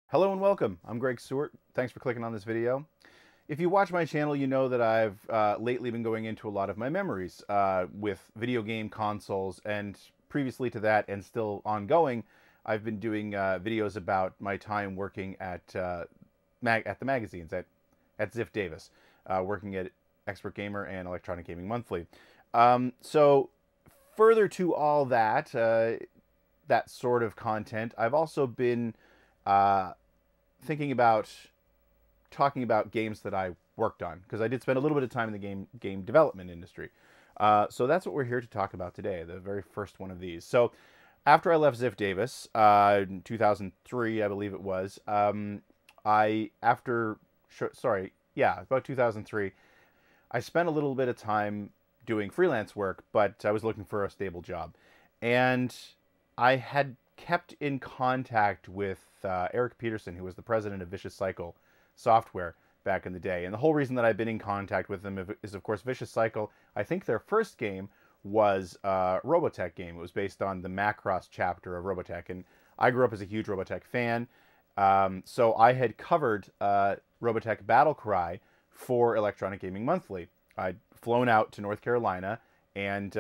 Hello and welcome. I'm Greg Sewart. Thanks for clicking on this video. If you watch my channel, you know that I've lately been going into a lot of my memories with video game consoles, and previously to that and still ongoing, I've been doing videos about my time working at the magazines at Ziff Davis, working at Expert Gamer and Electronic Gaming Monthly. So further to all that, that sort of content, I've also been thinking about talking about games that I worked on, because I did spend a little bit of time in the game development industry. So that's what we're here to talk about today, the very first one of these. So after I left Ziff Davis in 2003, I believe it was, about 2003, I spent a little bit of time doing freelance work, but I was looking for a stable job. And I had kept in contact with Eric Peterson, who was the president of Vicious Cycle Software back in the day. And the whole reason that I've been in contact with them is, of course, Vicious Cycle. I think their first game was a Robotech game. It was based on the Macross chapter of Robotech. And I grew up as a huge Robotech fan. So I had covered Robotech Battle Cry for Electronic Gaming Monthly. I'd flown out to North Carolina and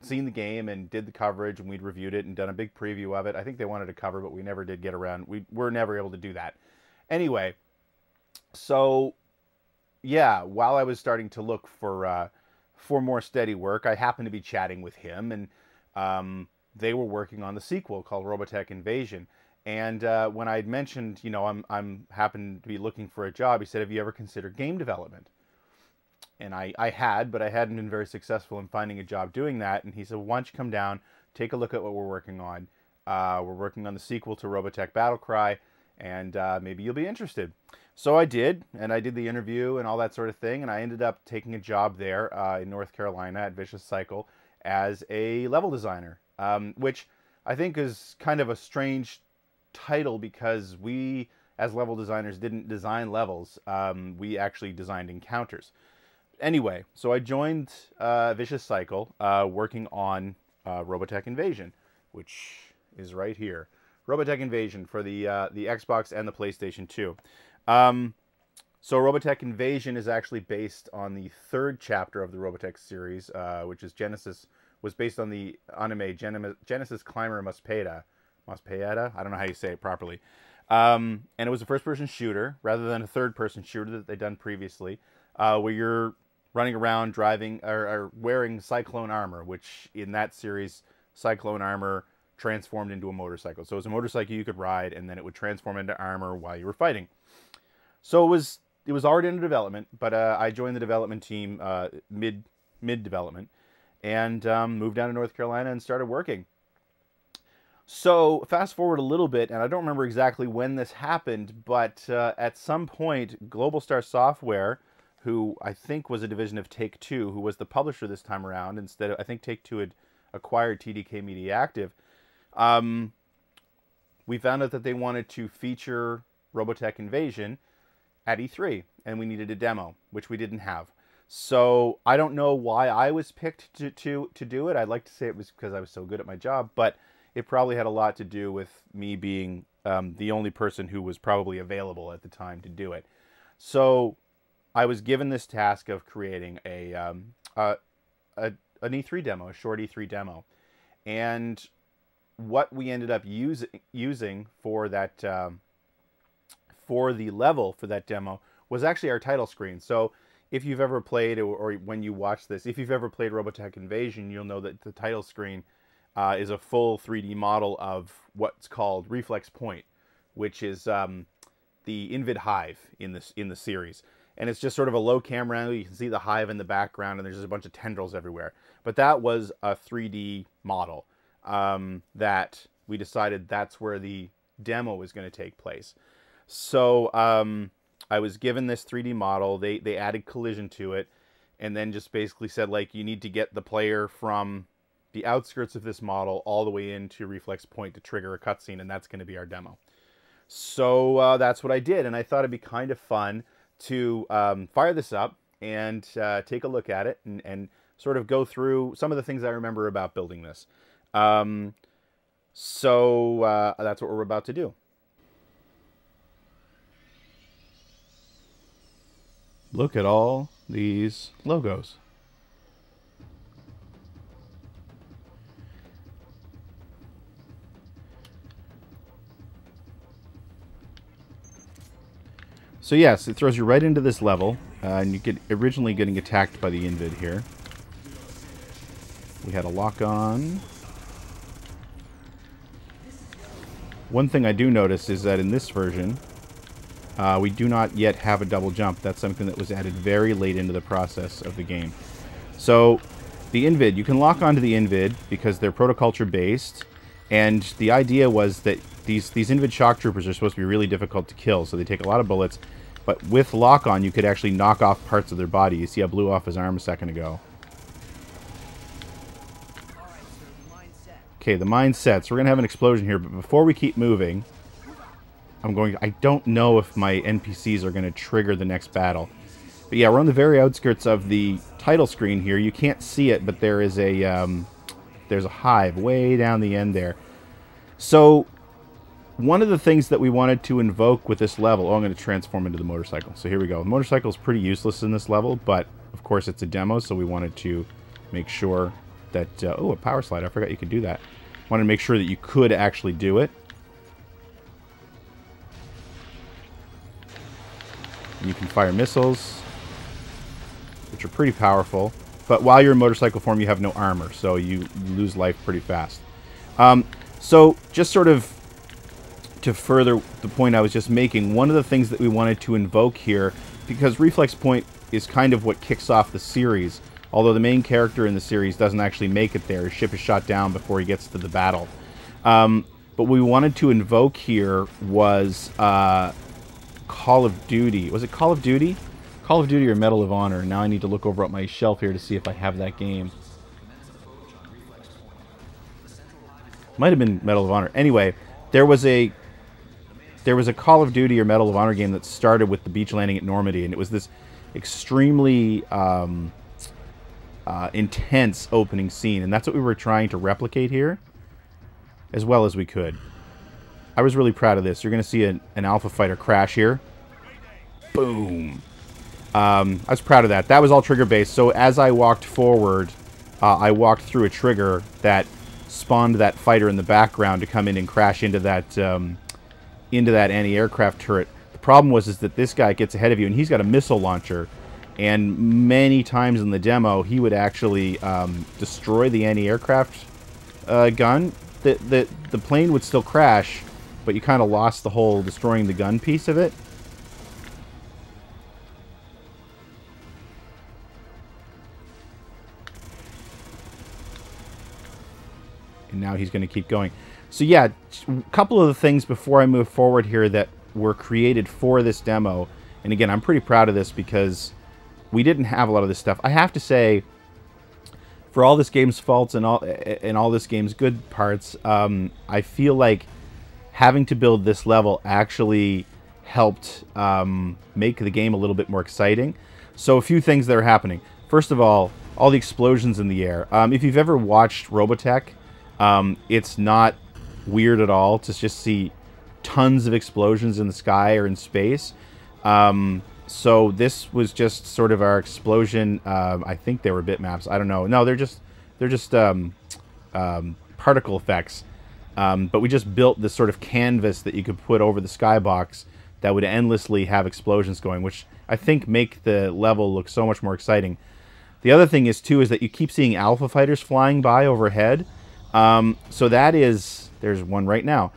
seen the game and did the coverage, and we'd reviewed it and done a big preview of it. I think they wanted to cover, but we never did get around. We were never able to do that. Anyway, so yeah, while I was starting to look for more steady work, I happened to be chatting with him, and they were working on the sequel called Robotech Invasion. And when I had mentioned, you know, I'm happen to be looking for a job, he said, "Have you ever considered game development?" And I had, but I hadn't been very successful in finding a job doing that. And he said, "Why don't you come down, take a look at what we're working on. We're working on the sequel to Robotech Battle Cry, and maybe you'll be interested." So I did, and I did the interview and all that sort of thing, and I ended up taking a job there in North Carolina at Vicious Cycle as a level designer, which I think is kind of a strange title, because we, as level designers, didn't design levels. We actually designed encounters. Anyway, so I joined Vicious Cycle working on Robotech Invasion, which is right here. Robotech Invasion for the Xbox and the PlayStation 2. So Robotech Invasion is actually based on the third chapter of the Robotech series, which is was based on the anime Genesis Climber Muspeda. Muspeda? I don't know how you say it properly. And it was a first-person shooter rather than a third-person shooter that they'd done previously, where you're running around driving or wearing cyclone armor, which in that series, cyclone armor transformed into a motorcycle. So it was a motorcycle you could ride, and then it would transform into armor while you were fighting. So it was already under development, but I joined the development team mid development, and moved down to North Carolina and started working. So fast forward a little bit, and I don't remember exactly when this happened, but at some point, Global Star Software, who I think was a division of Take-Two, who was the publisher this time around, instead of, I think Take-Two had acquired TDK Mediactive, we found out that they wanted to feature Robotech Invasion at E3, and we needed a demo, which we didn't have. So I don't know why I was picked to do it. I'd like to say it was because I was so good at my job, but it probably had a lot to do with me being the only person who was probably available at the time to do it. So I was given this task of creating an E3 demo, a short E3 demo, and what we ended up using for that for the level for that demo was actually our title screen. So if you've ever played, or when you watch this, if you've ever played Robotech Invasion, you'll know that the title screen is a full 3D model of what's called Reflex Point, which is the Invid Hive in the series. And it's just sort of a low camera angle. You can see the hive in the background, and there's just a bunch of tendrils everywhere. But that was a 3D model that we decided that's where the demo was going to take place. So I was given this 3D model. They added collision to it, and then just basically said, like, you need to get the player from the outskirts of this model all the way into Reflex Point to trigger a cutscene, and that's going to be our demo. So that's what I did, and I thought it'd be kind of fun to fire this up and take a look at it and sort of go through some of the things I remember about building this. So that's what we're about to do. Look at all these logos. So yes, it throws you right into this level, and you get originally getting attacked by the Invid here. We had a lock on. One thing I do notice is that in this version, we do not yet have a double jump. That's something that was added very late into the process of the game. So the Invid, you can lock onto the Invid because they're protoculture based, and the idea was that these Invid shock troopers are supposed to be really difficult to kill, so they take a lot of bullets. But with lock on, you could actually knock off parts of their body. You see I blew off his arm a second ago. Okay, the mine sets. We're going to have an explosion here, but before we keep moving, I don't know if my NPCs are going to trigger the next battle. But yeah, we're on the very outskirts of the title screen here. You can't see it, but there is there's a hive way down the end there. So one of the things that we wanted to invoke with this level... Oh, I'm going to transform into the motorcycle. So here we go. The motorcycle is pretty useless in this level, but of course it's a demo, so we wanted to make sure that... oh, a power slide. I forgot you could do that. Wanted to make sure that you could actually do it. You can fire missiles, which are pretty powerful. But while you're in motorcycle form, you have no armor, so you lose life pretty fast. So just sort of to further the point I was just making, one of the things that we wanted to invoke here, because Reflex Point is kind of what kicks off the series, although the main character in the series doesn't actually make it there. His ship is shot down before he gets to the battle. But what we wanted to invoke here was Call of Duty. Was it Call of Duty? Call of Duty or Medal of Honor. Now I need to look over at my shelf here to see if I have that game. Might have been Medal of Honor. Anyway, there was a Call of Duty or Medal of Honor game that started with the beach landing at Normandy, and it was this extremely intense opening scene, and that's what we were trying to replicate here as well as we could. I was really proud of this. You're going to see an Alpha Fighter crash here. Boom. I was proud of that. That was all trigger-based, so as I walked forward, I walked through a trigger that spawned that fighter in the background to come in and crash into that anti-aircraft turret. The problem was that this guy gets ahead of you, and he's got a missile launcher, and many times in the demo, he would actually destroy the anti-aircraft gun. The plane would still crash, but you kind of lost the whole destroying the gun piece of it. And now he's going to keep going. So yeah, a couple of the things before I move forward here that were created for this demo. And again, I'm pretty proud of this because we didn't have a lot of this stuff. I have to say, for all this game's faults and all this game's good parts, I feel like having to build this level actually helped make the game a little bit more exciting. So a few things that are happening. First of all the explosions in the air. If you've ever watched Robotech, it's not weird at all to just see tons of explosions in the sky or in space. So this was just sort of our explosion. I think they were bitmaps. I don't know. No, they're just particle effects. But we just built this sort of canvas that you could put over the skybox that would endlessly have explosions going, which I think make the level look so much more exciting. The other thing is that you keep seeing Alpha Fighters flying by overhead. So that is, there's one right now.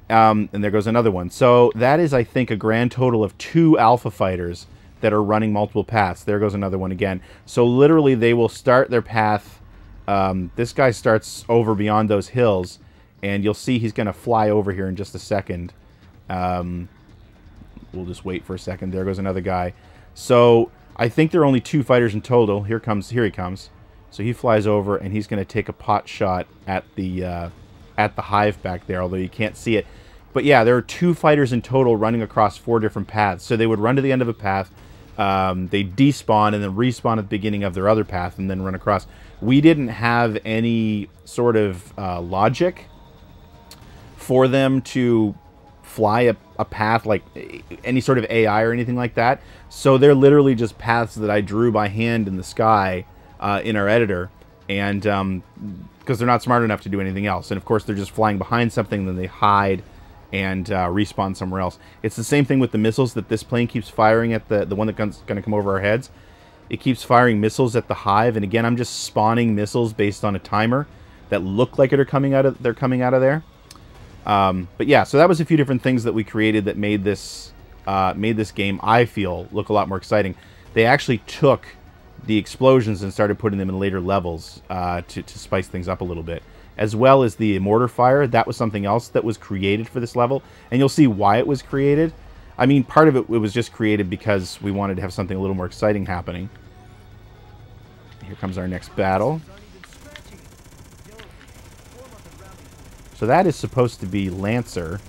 And there goes another one. So that is, I think, a grand total of 2 Alpha Fighters that are running multiple paths. There goes another one again. So literally they will start their path. This guy starts over beyond those hills, and you'll see he's going to fly over here in just a second. We'll just wait for a second. There goes another guy. So I think there are only 2 fighters in total. Here he comes. So he flies over, and he's going to take a pot shot at the hive back there, although you can't see it. But yeah, there are 2 fighters in total running across 4 different paths. So they would run to the end of a path, they despawn, and then respawn at the beginning of their other path, and then run across. We didn't have any sort of logic for them to fly a path like any sort of AI or anything like that. So they're literally just paths that I drew by hand in the sky in our editor, and because they're not smart enough to do anything else. And of course, they're just flying behind something, then they hide and respawn somewhere else. It's the same thing with the missiles that this plane keeps firing at the one that's going to come over our heads. It keeps firing missiles at the hive, and again, I'm just spawning missiles based on a timer that look like they're coming out of there. But yeah, so that was a few different things that we created that made this game, I feel, look a lot more exciting. They actually took the explosions and started putting them in later levels to spice things up a little bit, as well as the mortar fire. That was something else that was created for this level, and you'll see why it was created. I mean, part of it was just created because we wanted to have something a little more exciting happening. Here comes our next battle. So that is supposed to be Lancer,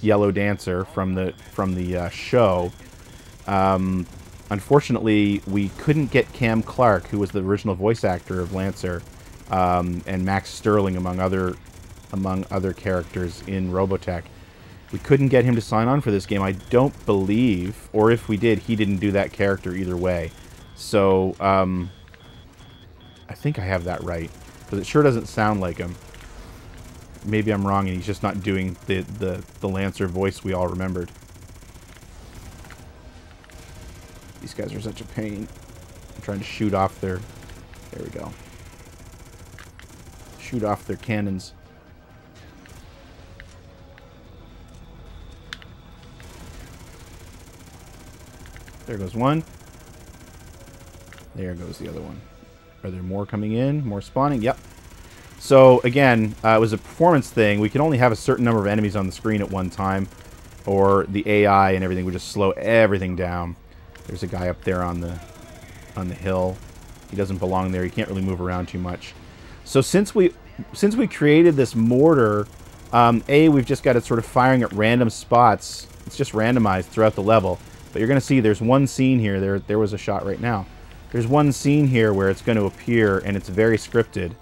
Yellow Dancer from the show. Unfortunately, we couldn't get Cam Clark, who was the original voice actor of Lancer, and Max Sterling among other characters in Robotech. We couldn't get him to sign on for this game. I don't believe, or if we did, he didn't do that character either way. So I think I have that right, because it sure doesn't sound like him. Maybe I'm wrong and he's just not doing the Lancer voice we all remembered. These guys are such a pain. I'm trying to shoot off their... There we go. Shoot off their cannons. There goes one. There goes the other one. Are there more coming in? More spawning? Yep. So, again, it was a performance thing. We could only have a certain number of enemies on the screen at one time, or the AI and everything would just slow everything down. There's a guy up there on the hill. He doesn't belong there. He can't really move around too much. So since we created this mortar, we've just got it sort of firing at random spots. It's just randomized throughout the level. But you're going to see there's one scene here. There was a shot right now. There's one scene here where it's going to appear, and it's very scripted.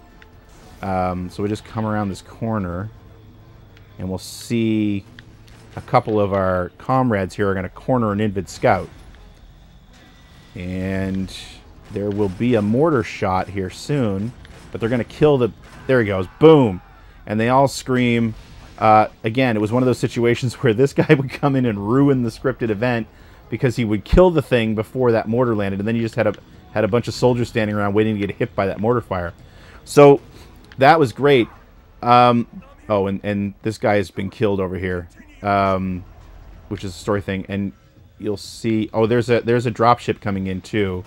So we just come around this corner, and we'll see a couple of our comrades here are going to corner an Invid Scout. And there will be a mortar shot here soon, but they're going to kill the... There he goes. Boom. And they all scream. Again, it was one of those situations where this guy would come in and ruin the scripted event because he would kill the thing before that mortar landed, and then you just had a bunch of soldiers standing around waiting to get hit by that mortar fire. So that was great. Oh, and this guy has been killed over here, which is a story thing. And you'll see... Oh, there's a dropship coming in too.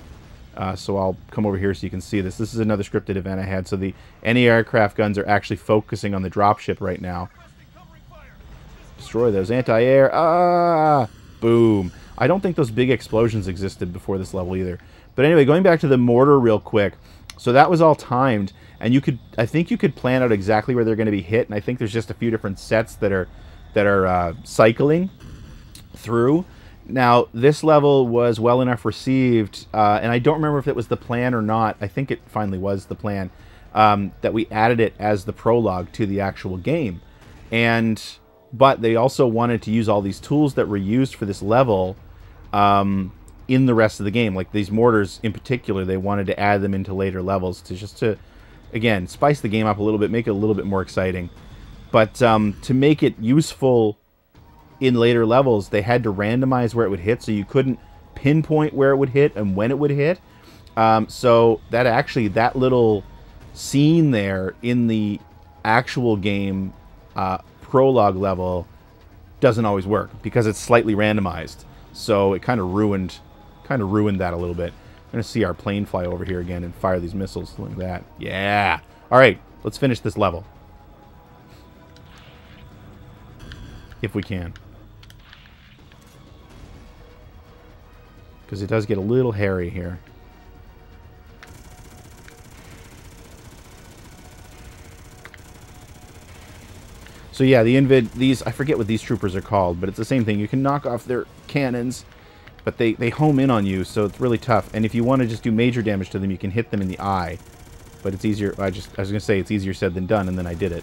So I'll come over here so you can see this. This is another scripted event I had. So the anti-aircraft guns are actually focusing on the dropship right now. Destroy those anti-air. Ah! Boom. I don't think those big explosions existed before this level either. But anyway, going back to the mortar real quick. So that was all timed, and I think you could plan out exactly where they're going to be hit. And I think there's just a few different sets that are cycling through. Now, this level was well enough received, and I don't remember if it was the plan or not. I think it finally was the plan, that we added it as the prologue to the actual game. But they also wanted to use all these tools that were used for this level in the rest of the game. Like these mortars in particular, they wanted to add them into later levels to again, spice the game up a little bit, make it a little bit more exciting. But to make it useful in later levels, they had to randomize where it would hit, so you couldn't pinpoint where it would hit and when it would hit. So that little scene there in the actual game prologue level doesn't always work because it's slightly randomized. So it kind of ruined that a little bit. I'm going to see our plane fly over here again and fire these missiles like that. Yeah. All right, let's finish this level. If we can. Because it does get a little hairy here. So yeah, the Invid, I forget what these troopers are called, but it's the same thing. You can knock off their cannons, but they home in on you, so it's really tough. And if you want to just do major damage to them, you can hit them in the eye. But it's easier, I was going to say it's easier said than done, and then I did it.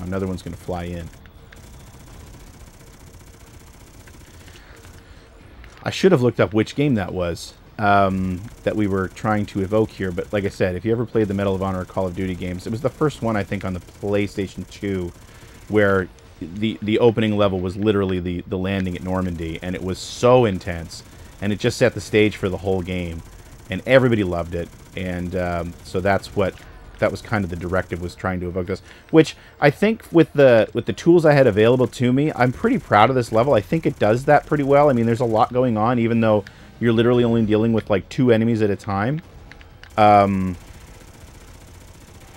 now. Another one's going to fly in. I should have looked up which game that was that we were trying to evoke here. But like I said, if you ever played the Medal of Honor or Call of Duty games, it was the first one, I think, on the PlayStation 2 where the opening level was literally the landing at Normandy. And it was so intense. And it just set the stage for the whole game. And everybody loved it. And so that was kind of the directive, was trying to evoke this, which I think with the tools I had available to me, I'm pretty proud of this level. I think it does that pretty well. I mean, there's a lot going on, even though you're literally only dealing with like 2 enemies at a time.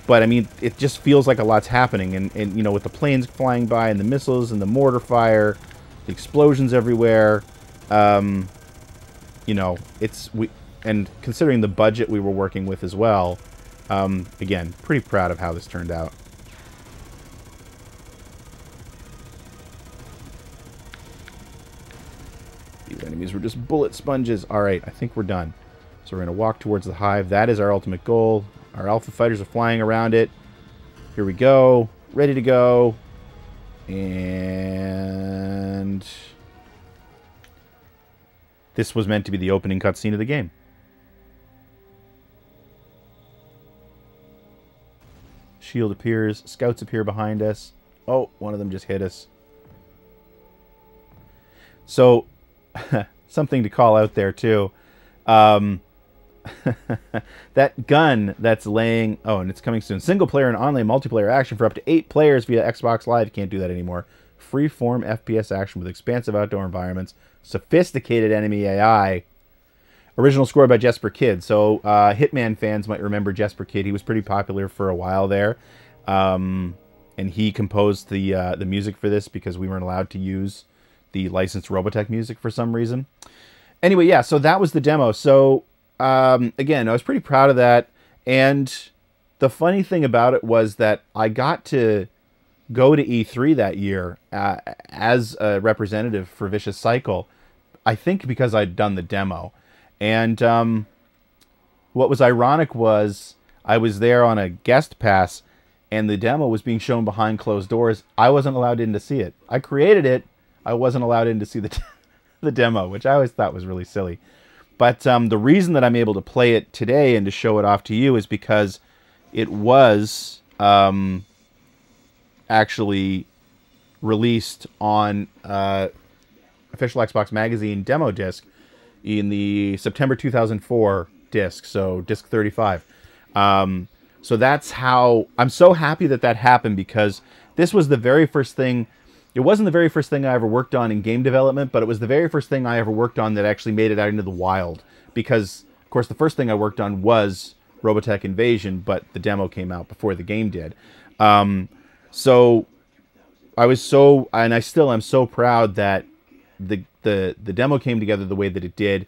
But I mean, it just feels like a lot's happening, and you know, with the planes flying by and the missiles and the mortar fire, the explosions everywhere, you know, and considering the budget we were working with as well. Again, pretty proud of how this turned out. These enemies were just bullet sponges. Alright, I think we're done. So we're going to walk towards the hive. That is our ultimate goal. Our alpha fighters are flying around it. Here we go. Ready to go. And this was meant to be the opening cutscene of the game. Shield appears. Scouts appear behind us. Oh, one of them just hit us. So, something to call out there, too. That gun that's laying... Oh, and it's coming soon. Single player and online multiplayer action for up to 8 players via Xbox Live. You can't do that anymore. Free-form FPS action with expansive outdoor environments. Sophisticated enemy AI. Original score by Jesper Kyd. So Hitman fans might remember Jesper Kyd. He was pretty popular for a while there. And he composed the music for this because we weren't allowed to use the licensed Robotech music for some reason. Anyway, yeah, so that was the demo. So, again, I was pretty proud of that. And the funny thing about it was that I got to go to E3 that year as a representative for Vicious Cycle, I think because I'd done the demo. And what was ironic was I was there on a guest pass, and the demo was being shown behind closed doors. I wasn't allowed in to see it. I created it. I wasn't allowed in to see the demo, which I always thought was really silly. But the reason that I'm able to play it today and to show it off to you is because it was actually released on official Xbox Magazine demo disc in the September 2004 disc, so disc 35. So that's how... I'm so happy that that happened, because this was the very first thing... It wasn't the very first thing I ever worked on in game development, but it was the very first thing I ever worked on that actually made it out into the wild. Because, of course, the first thing I worked on was Robotech Invasion, but the demo came out before the game did. So I was so... And I still am so proud that the demo came together the way that it did,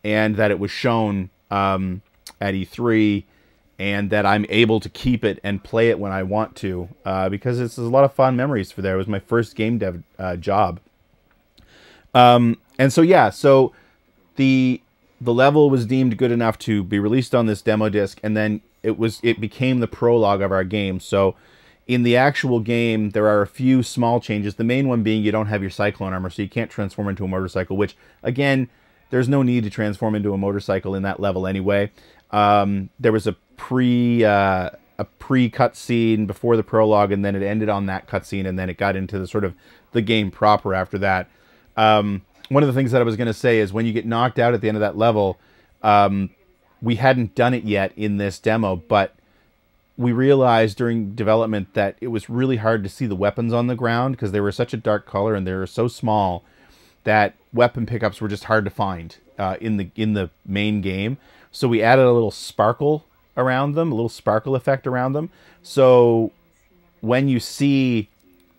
and that it was shown at E3, and that I'm able to keep it and play it when I want to, because it's a lot of fun memories for there. It was my first game dev job. And so, yeah, so the level was deemed good enough to be released on this demo disc, and then it became the prologue of our game. So in the actual game, there are a few small changes. The main one being you don't have your cyclone armor, so you can't transform into a motorcycle, which, again, there's no need to transform into a motorcycle in that level anyway. There was a pre-cutscene before the prologue, and then it ended on that cutscene, and then it got into the sort of the game proper after that. One of the things that I was going to say is when you get knocked out at the end of that level, we hadn't done it yet in this demo, but we realized during development that it was really hard to see the weapons on the ground because they were such a dark color and they were so small that weapon pickups were just hard to find in the main game. So we added a little sparkle around them, a little sparkle effect around them. So when you see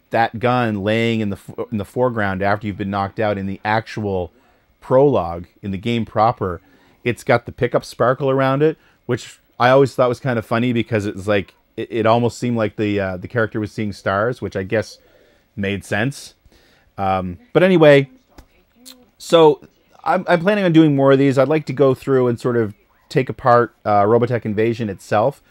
that gun laying in the foreground after you've been knocked out in the actual prologue, in the game proper, it's got the pickup sparkle around it, which I always thought was kind of funny because it's like it almost seemed like the character was seeing stars, which I guess made sense. But anyway, so I'm planning on doing more of these. I'd like to go through and sort of take apart Robotech Invasion itself.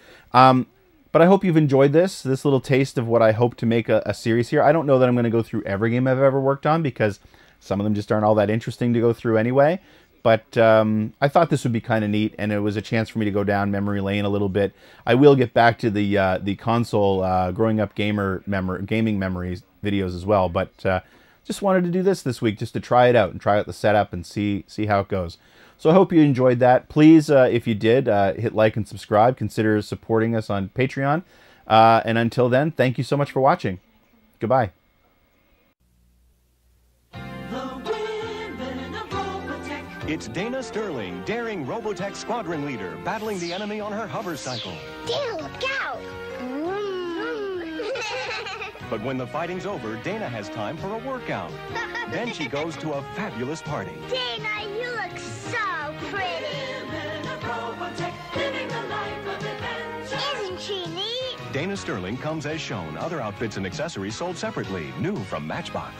But I hope you've enjoyed this little taste of what I hope to make a series here. I don't know that I'm going to go through every game I've ever worked on, because some of them just aren't all that interesting to go through anyway. But I thought this would be kind of neat, and it was a chance for me to go down memory lane a little bit. I will get back to the console growing up gaming memories videos as well. But just wanted to do this week just to try it out and try out the setup and see how it goes. So I hope you enjoyed that. Please, if you did, hit like and subscribe. Consider supporting us on Patreon. And until then, thank you so much for watching. Goodbye. It's Dana Sterling, daring Robotech squadron leader, battling the enemy on her hover cycle. Dana, look out! But when the fighting's over, Dana has time for a workout. Then she goes to a fabulous party. Dana, you look so pretty. Isn't she neat? Dana Sterling comes as shown. Other outfits and accessories sold separately. New from Matchbox.